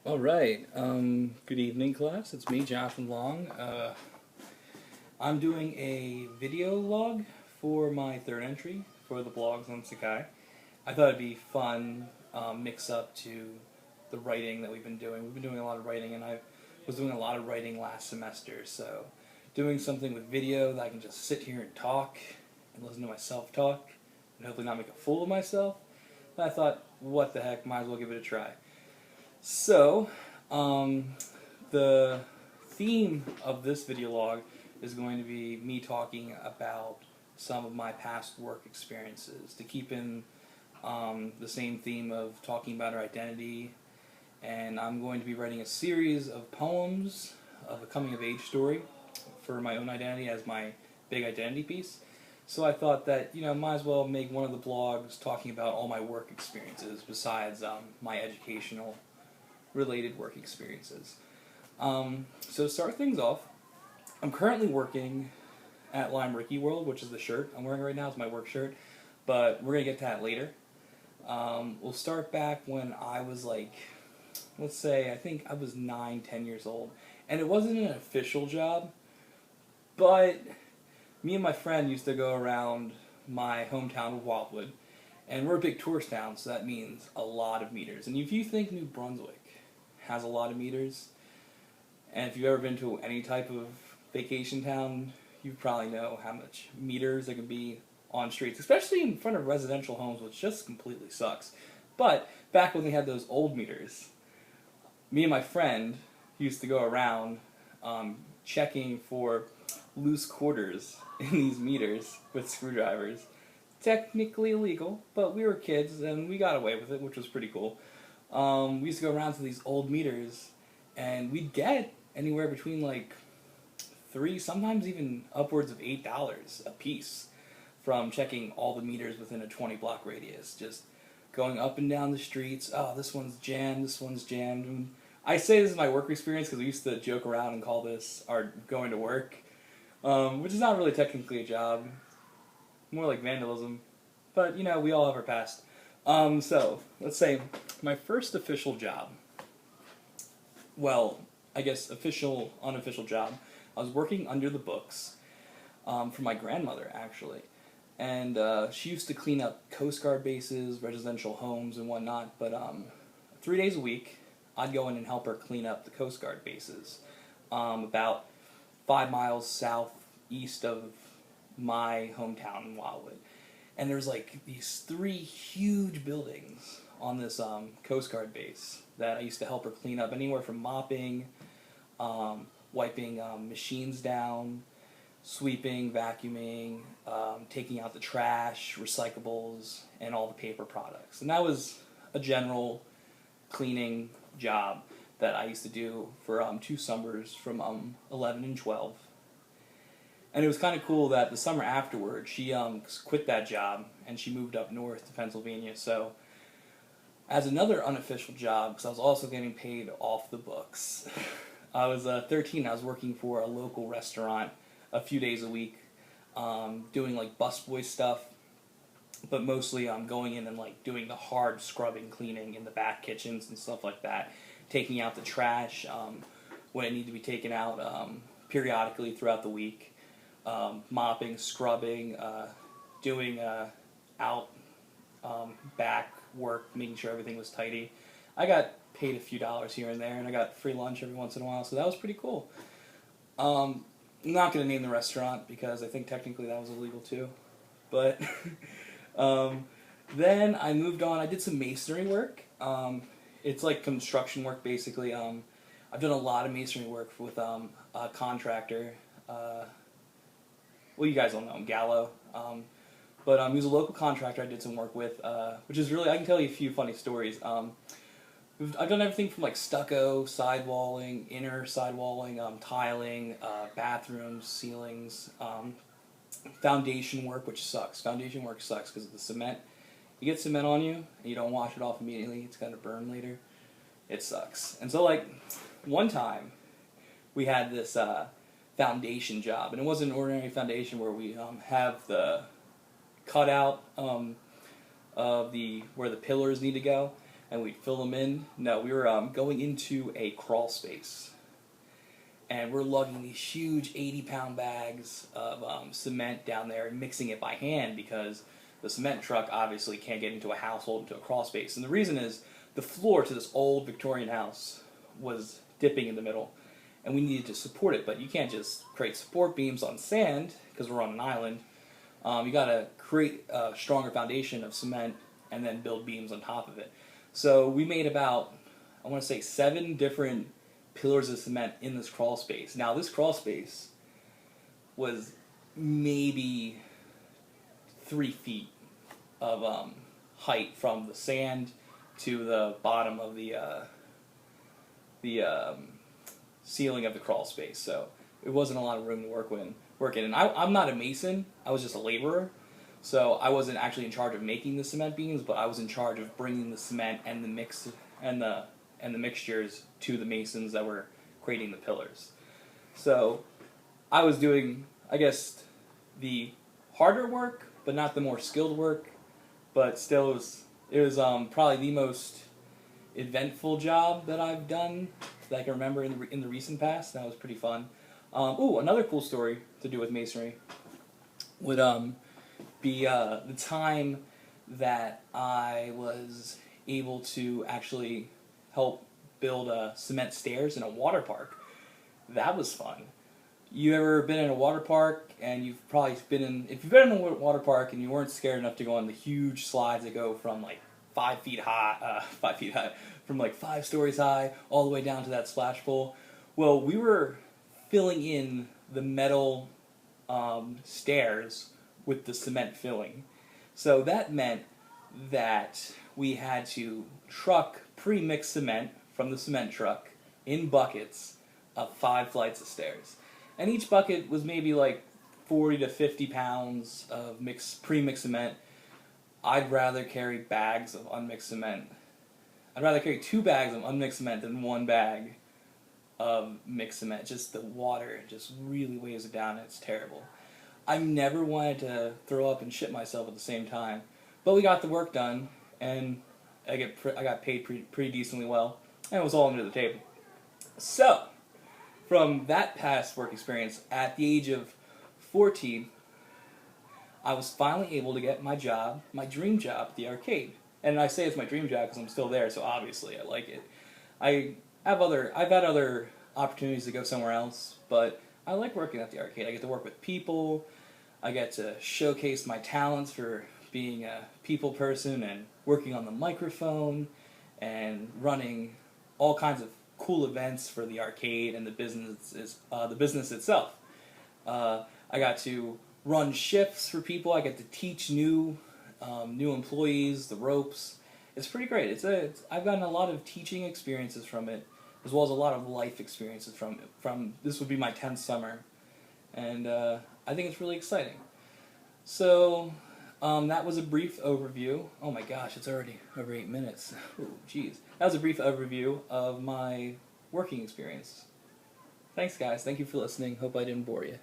All right. Good evening, class. It's me, Jonathan Long. I'm doing a video log for my third entry for the blogs on Sakai. I thought it'd be fun, mix up to the writing that we've been doing. We've been doing a lot of writing, and I was doing a lot of writing last semester. So, doing something with video that I can just sit here and talk and listen to myself talk, and hopefully not make a fool of myself. And I thought, what the heck? Might as well give it a try. So, the theme of this video log is going to be me talking about some of my past work experiences to keep in the same theme of talking about our identity. And I'm going to be writing a series of poems of a coming-of-age story for my own identity as my big identity piece. So I thought that, might as well make one of the blogs talking about all my work experiences besides my educational related work experiences. So to start things off, I'm currently working at Lime Ricky World, which is the shirt I'm wearing right now. It's my work shirt, but we're going to get to that later. We'll start back when I was let's say, I think I was 9-10 years old. And it wasn't an official job, but me and my friend used to go around my hometown of Wildwood, and we're a big tourist town, so that means a lot of meters. And if you think New Brunswick has a lot of meters, and if you've ever been to any type of vacation town, you probably know how much meters there can be on streets, especially in front of residential homes, which just completely sucks. But back when they had those old meters, me and my friend used to go around checking for loose quarters in these meters with screwdrivers. Technically illegal, but we were kids and we got away with it, which was pretty cool. We used to go around to these old meters, and we'd get anywhere between $3, sometimes even upwards of $8 a piece from checking all the meters within a 20-block radius. Just going up and down the streets. Oh, this one's jammed. This one's jammed. And I say this is my work experience because we used to joke around and call this our going to work, which is not really technically a job, more like vandalism. But we all have our past. So, let's say my first official job, well, I guess official, unofficial job, I was working under the books for my grandmother, actually. And she used to clean up Coast Guard bases, residential homes, and whatnot. But 3 days a week, I'd go in and help her clean up the Coast Guard bases about 5 miles southeast of my hometown in Wildwood. And there's these 3 huge buildings on this Coast Guard base that I used to help her clean up, anywhere from mopping, wiping machines down, sweeping, vacuuming, taking out the trash, recyclables, and all the paper products. And that was a general cleaning job that I used to do for 2 summers from 11 and 12. And it was kind of cool that the summer afterward, she quit that job and she moved up north to Pennsylvania. So, as another unofficial job, because I was also getting paid off the books, I was 13. I was working for a local restaurant a few days a week, doing busboy stuff, but mostly going in and doing the hard scrubbing, cleaning in the back kitchens and stuff like that, taking out the trash when it needed to be taken out periodically throughout the week. Mopping, scrubbing, doing out back work, making sure everything was tidy. I got paid a few dollars here and there, and I got free lunch every once in a while, so that was pretty cool. I'm not going to name the restaurant because I think technically that was illegal too. But then I moved on. I did some masonry work. It's construction work, basically. I've done a lot of masonry work with a contractor. Well, you guys all know him, Gallo. But he was a local contractor I did some work with, which is really, I can tell you a few funny stories. I've done everything from stucco, sidewalling, inner sidewalling, tiling, bathrooms, ceilings, foundation work, which sucks. Foundation work sucks because of the cement. You get cement on you, and you don't wash it off immediately, it's going to burn later. It sucks. And so, one time, we had this foundation job, and it wasn't an ordinary foundation where we have the cutout of where the pillars need to go. and we'd fill them in. No, we were going into a crawl space, and we're lugging these huge 80-pound bags of cement down there and mixing it by hand because the cement truck obviously can't get into a household, into a crawl space. And the reason is the floor to this old Victorian house was dipping in the middle, and we needed to support it. But you can't just create support beams on sand because we're on an island. You got to create a stronger foundation of cement and then build beams on top of it. So we made about, I want to say, 7 different pillars of cement in this crawl space. Now this crawl space was maybe 3 feet of height from the sand to the bottom of the ceiling of the crawl space. So it wasn't a lot of room to work in. And I'm not a mason. I was just a laborer. So I wasn't actually in charge of making the cement beams, but I was in charge of bringing the cement and the mix and the mixtures to the masons that were creating the pillars. So I was doing, I guess, the harder work, but not the more skilled work. But still, it was probably the most eventful job that I've done that I can remember in the recent past. That was pretty fun. Another cool story to do with masonry would be the time that I was able to actually help build cement stairs in a water park. That was fun. You ever been in a water park, and if you've been in a water park and you weren't scared enough to go on the huge slides that go from like 5 feet high, from like 5 stories high all the way down to that splash pool. Well, we were filling in the metal stairs with the cement filling. So that meant that we had to truck pre-mixed cement from the cement truck in buckets of 5 flights of stairs. And each bucket was maybe like 40 to 50 pounds of pre-mixed cement. I'd rather carry bags of unmixed cement. I'd rather carry 2 bags of unmixed cement than 1 bag of mixed cement. Just the water just really weighs it down, and it's terrible. I never wanted to throw up and shit myself at the same time, but we got the work done, and I got paid pretty decently well, and it was all under the table. So, from that past work experience, at the age of 14, I was finally able to get my job, my dream job at the arcade. And I say it's my dream job because I'm still there, so obviously I like it. I've had other opportunities to go somewhere else, but I like working at the arcade. I get to work with people. I get to showcase my talents for being a people person and working on the microphone and running all kinds of cool events for the arcade and the business itself. I got to run shifts for people. I get to teach new employees the ropes. It's pretty great. I've gotten a lot of teaching experiences from it, as well as a lot of life experiences from it. This would be my 10th summer, and I think it's really exciting. So that was a brief overview. Oh my gosh, it's already over 8 minutes. Ooh, jeez. That was a brief overview of my working experience. Thanks, guys. Thank you for listening. Hope I didn't bore you.